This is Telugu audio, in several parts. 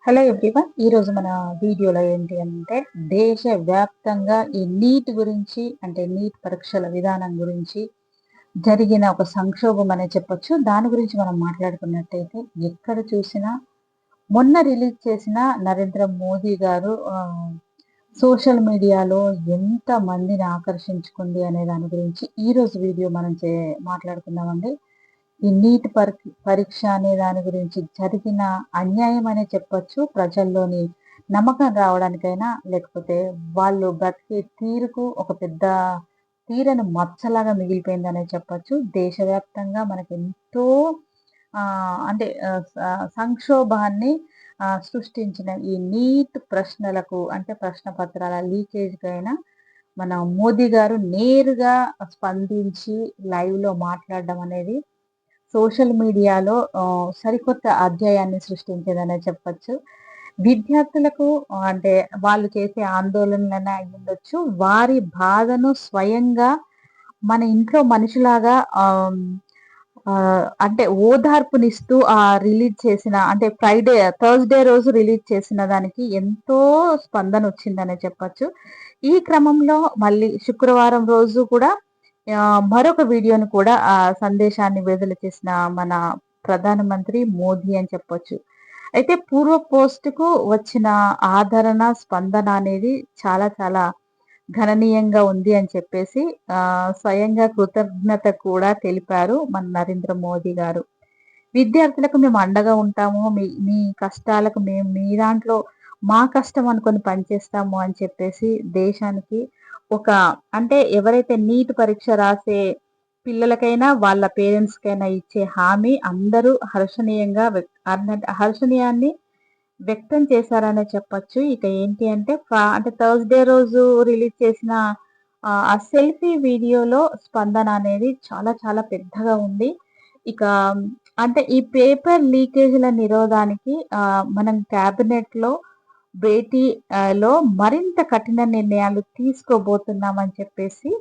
Hello everyone. ఈరోజు మన వీడియోలో ఏంటి అంటే దేశవ్యాప్తంగా ఈ నీట్ గురించి అంటే నీట్ పరీక్షల విధానం గురించి జరిగిన ఒక సంక్షోభం అనే చెప్పొచ్చు. దాని గురించి మనం మాట్లాడుకున్నట్టయితే ఎక్కడ చూసినా మొన్న రిలీజ్ చేసిన నరేంద్ర మోదీ గారు సోషల్ మీడియాలో ఎంత మందిని ఆకర్షించుకుంది అనే దాని గురించి ఈరోజు వీడియో మనం మాట్లాడుకుందామండి. ఈ నీట్ పరీక్ష అనే దాని గురించి జరిగిన అన్యాయం అనే చెప్పొచ్చు. ప్రజల్లోని నమ్మకం రావడానికైనా లేకపోతే వాళ్ళు బ్రతికే తీరుకు ఒక పెద్ద తీరని మచ్చలాగా మిగిలిపోయిందనే చెప్పొచ్చు. దేశవ్యాప్తంగా మనకి ఎంతో అంటే సంక్షోభాన్ని సృష్టించిన ఈ నీట్ ప్రశ్నలకు అంటే ప్రశ్న పత్రాల లీకేజ్‌కైనా మన మోదీ గారు నేరుగా స్పందించి లైవ్‌లో మాట్లాడడం అనేది సోషల్ మీడియాలో సరికొత్త అధ్యాయాన్ని సృష్టించిందనే చెప్పొచ్చు. విద్యార్థులకు అంటే వాళ్ళు చేసే ఆందోళనలనే అయ్యుండొచ్చు. వారి బాధను స్వయంగా మన ఇంట్లో మనిషిలాగా అంటే ఓదార్పునిస్తూ రిలీజ్ చేసిన అంటే థర్స్‌డే రోజు రిలీజ్ చేసిన దానికి ఎంతో స్పందనొచ్చిందనే చెప్పొచ్చు. ఈ క్రమంలో మళ్ళీ శుక్రవారం రోజు కూడా మరొక వీడియోను కూడా సందేశాన్ని విడుదల చేసిన మన ప్రధానమంత్రి మోదీ అని చెప్పొచ్చు. అయితే పూర్వ పోస్ట్‌కు వచ్చిన ఆదరణ, స్పందన అనేది చాలా చాలా గణనీయంగా ఉంది అని చెప్పేసి స్వయంగా కృతజ్ఞత కూడా తెలిపారు మన నరేంద్ర మోదీ గారు. విద్యార్థులకు మేము అండగా ఉంటాము. మీ మీ కష్టాలకు మేము మీ దాంట్లో మా కష్టం అనుకొని పనిచేస్తాము అని చెప్పేసి దేశానికి ఒక అంటే ఎవరైతే నీట్ పరీక్ష రాసే పిల్లలకైనా, వాళ్ళ పేరెంట్స్‌కైనా ఇచ్చే హామీ అందరూ హర్షణీయాన్ని వ్యక్తం చేశారనే చెప్పొచ్చు. ఇక ఏంటి అంటే అంటే థర్స్‌డే రోజు రిలీజ్ చేసిన ఆ సెల్ఫీ వీడియోలో స్పందన అనేది చాలా చాలా పెద్దగా ఉంది. ఇక అంటే ఈ పేపర్ లీకేజ్‌ల నిరోధానికి మనం క్యాబినెట్‌లో భేటీ లో మరింత కఠిన నిర్ణయాలు తీసుకోబోతున్నామని చెప్పేసి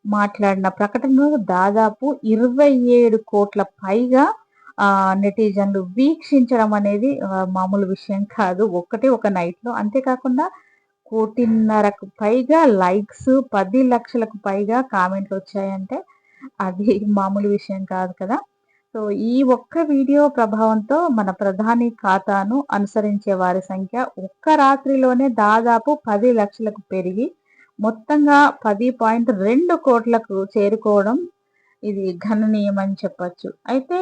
మాట్లాడిన ప్రకటనను దాదాపు 27,00,00,000 పైగా నెటిజన్లు వీక్షించడం అనేది మామూలు విషయం కాదు. ఒక నైట్‌లో. అంతేకాకుండా 1,50,00,000కు పైగా లైక్స్, 10,00,000కు పైగా కామెంట్‌లొచ్చాయంటే అది మామూలు విషయం కాదు కదా! సో, ఈ ఒక్క వీడియో ప్రభావంతో మన ప్రధాని ఖాతాను అనుసరించే వారి సంఖ్య ఒక్క రాత్రిలోనే దాదాపు 10,00,000కు పెరిగి మొత్తంగా 10.2 కోట్లకు చేరుకోవడం ఇది గణనీయమని చెప్పొచ్చు. అయితే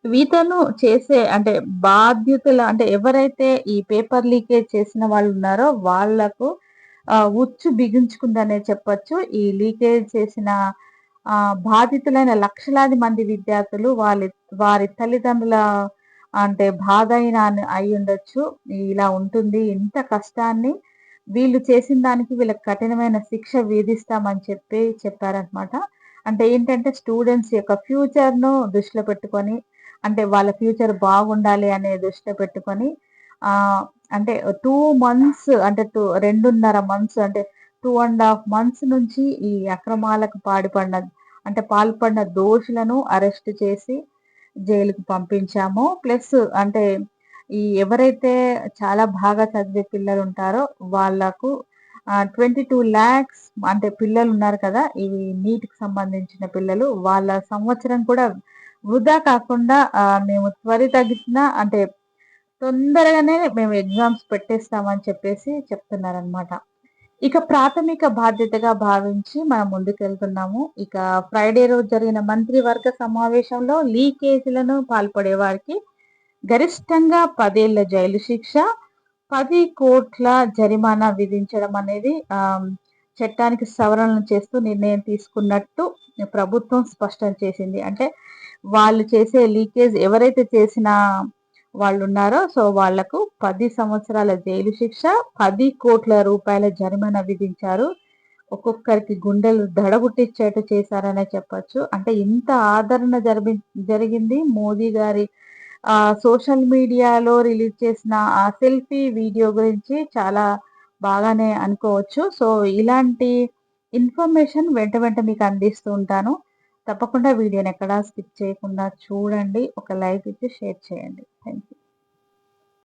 వీతను చేసే అంటే బాధ్యతల అంటే ఎవరైతే ఈ పేపర్ లీకేజ్ చేసిన వాళ్ళున్నారో వాళ్ళకు ఉచ్చు బిగించుకుందనే చెప్పొచ్చు. ఈ లీకేజ్ చేసిన బాధితులైన లక్షలాది మంది విద్యార్థులు వారి తల్లిదండ్రుల అంటే బాధ అయినా అయ్యుండొచ్చు. ఇలా ఉంటుంది. ఇంత కష్టాన్ని వీళ్ళు చేసిన దానికి వీళ్ళకి కఠినమైన శిక్ష విధిస్తామని చెప్పారనమాట. అంటే ఏంటంటే స్టూడెంట్స్ యొక్క ఫ్యూచర్‌ను దృష్టిలో పెట్టుకొని అంటే వాళ్ళ ఫ్యూచర్ బాగుండాలి అనే దృష్టిలో పెట్టుకొని అంటే 2 మంత్స్ అంటే 2.5 మంత్స్ అంటే 2½ మంత్స్ నుంచి ఈ అక్రమాలకు పాల్పడిన దోషులను అరెస్ట్ చేసి జైలుకి పంపించాము. ప్లస్ అంటే ఎవరైతే చాలా బాగా చదివే పిల్లలుంటారో వాళ్ళకు 22,00,000 అంటే పిల్లలున్నారు కదా! ఇవి నీట్‌కి సంబంధించిన పిల్లలు. వాళ్ళ సంవత్సరం కూడా వృధా కాకుండా మేము త్వరితగతిన అంటే తొందరగానే మేము ఎగ్జామ్స్ పెట్టేస్తామని చెప్పేసి చెప్తున్నారనమాట. ఇక ప్రాథమిక బాధ్యతగా భావించి మనం ముందుకెళ్తున్నాము. ఇక ఫ్రైడే రోజు జరిగిన మంత్రివర్గ సమావేశంలో లీకేజీలను పాల్పడే వారికి గరిష్టంగా 10 ఏళ్ల జైలు శిక్ష, 10,00,00,000 జరిమానా విధించడం అనేది చట్టానికి సవరణలు చేస్తూ నిర్ణయం తీసుకున్నట్టు ప్రభుత్వం స్పష్టం చేసింది. అంటే వాళ్ళు చేసే లీకేజ్ ఎవరైతే చేసిన వాళ్ళున్నారో సో వాళ్లకు 10 సంవత్సరాల జైలు శిక్ష, 10,00,00,000 రూపాయల జరిమానా విధించారు. ఒక్కొక్కరికి గుండెలు దడబుట్టించేట్టు చేశారనే చెప్పొచ్చు. అంటే ఇంత ఆదరణ జరిగింది మోదీ గారి సోషల్ మీడియాలో రిలీజ్ చేసిన ఆ సెల్ఫీ వీడియో గురించి చాలా బాగానే అనుకోవచ్చు. సో, ఇలాంటి ఇన్ఫర్మేషన్ వెంట మీకు అందిస్తూ ఉంటాను. తప్పకుండా వీడియోని ఎక్కడా స్కిప్ చేయకుండా చూడండి. ఒక లైక్ ఇచ్చి షేర్ చేయండి. Thank you.